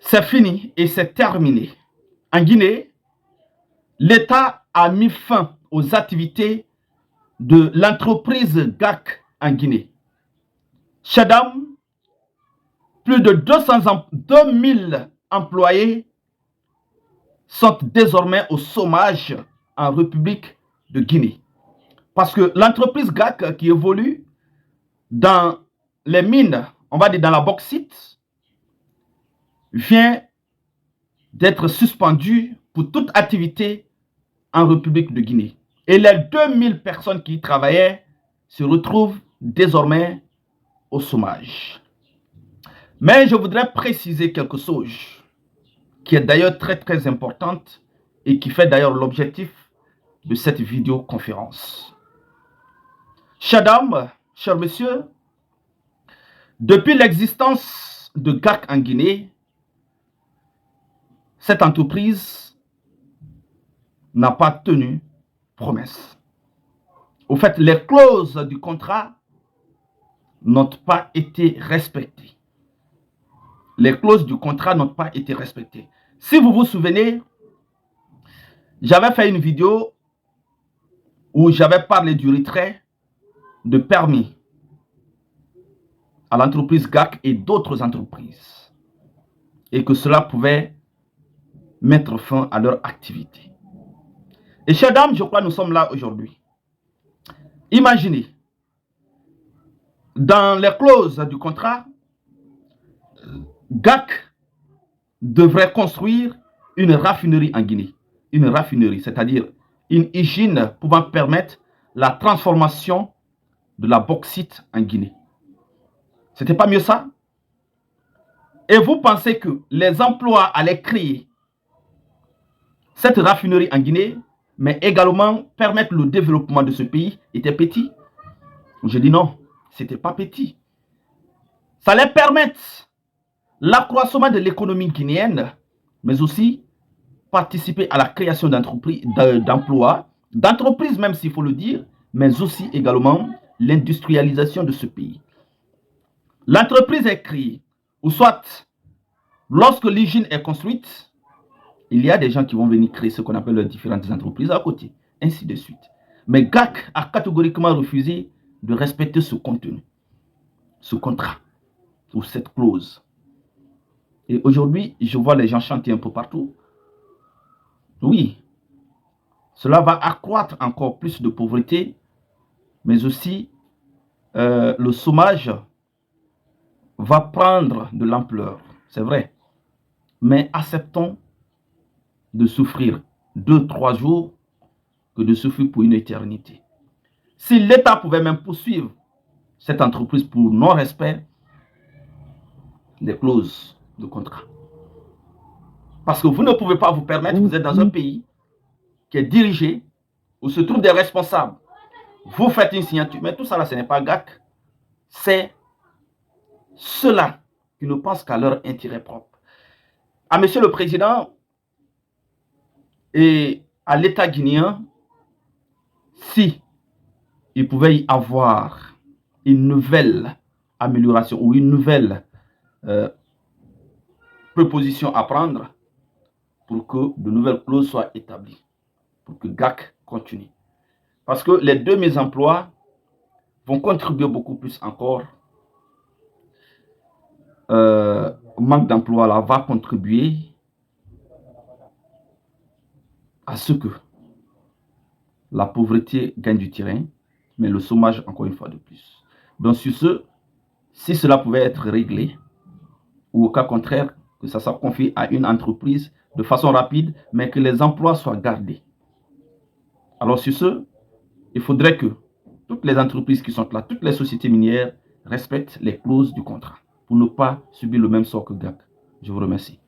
C'est fini et c'est terminé. En Guinée, l'État a mis fin aux activités de l'entreprise GAC en Guinée. Chadam, plus de 2000 employés sont désormais au chômage en République de Guinée. Parce que l'entreprise GAC qui évolue dans les mines, on va dire dans la bauxite, vient d'être suspendue pour toute activité en République de Guinée. Et les 2000 personnes qui y travaillaient se retrouvent désormais au chômage. Mais je voudrais préciser quelque chose qui est d'ailleurs très importante et qui fait d'ailleurs l'objectif de cette vidéoconférence. Chers dames, chers messieurs, depuis l'existence de GAC en Guinée, cette entreprise n'a pas tenu promesse. Au fait, les clauses du contrat n'ont pas été respectées. Les clauses du contrat n'ont pas été respectées. Si vous vous souvenez, j'avais fait une vidéo où j'avais parlé du retrait de permis à l'entreprise GAC et d'autres entreprises et que cela pouvait mettre fin à leur activité. Et chers dames, je crois que nous sommes là aujourd'hui. Imaginez, dans les clauses du contrat, GAC devrait construire une raffinerie en Guinée. Une raffinerie, c'est-à-dire une usine pouvant permettre la transformation de la bauxite en Guinée. C'était pas mieux ça? Et vous pensez que les emplois allaient créer cette raffinerie en Guinée, mais également permettre le développement de ce pays, était petit? Je dis non, c'était pas petit. Ça allait permettre l'accroissement de l'économie guinéenne, mais aussi participer à la création d'emplois, d'entreprises même s'il faut le dire, mais aussi également l'industrialisation de ce pays. L'entreprise est créée, ou soit lorsque l'usine est construite, il y a des gens qui vont venir créer ce qu'on appelle les différentes entreprises à côté, ainsi de suite. Mais GAC a catégoriquement refusé de respecter ce contenu, ce contrat, ou cette clause. Et aujourd'hui, je vois les gens chanter un peu partout. Oui, cela va accroître encore plus de pauvreté, mais aussi le chômage va prendre de l'ampleur, c'est vrai. Mais acceptons de souffrir 2-3 jours que de souffrir pour une éternité. Si l'État pouvait même poursuivre cette entreprise pour non-respect des clauses de contrat. Parce que vous ne pouvez pas vous permettre, vous êtes dans un pays qui est dirigé, où se trouvent des responsables. Vous faites une signature, mais tout ça là, ce n'est pas GAC. C'est ceux-là qui ne pensent qu'à leur intérêt propre. À Monsieur le Président et à l'État guinéen, si il pouvait y avoir une nouvelle amélioration ou une nouvelle proposition à prendre pour que de nouvelles clauses soient établies, pour que GAC continue. Parce que les 2000 emplois vont contribuer beaucoup plus encore. Manque d'emploi là va contribuer à ce que la pauvreté gagne du terrain, mais le chômage encore une fois de plus. Donc sur ce, si cela pouvait être réglé, ou au cas contraire, que ça soit confié à une entreprise de façon rapide, mais que les emplois soient gardés. Alors sur ce, il faudrait que toutes les entreprises qui sont là, toutes les sociétés minières respectent les clauses du contrat pour ne pas subir le même sort que GAC. Je vous remercie.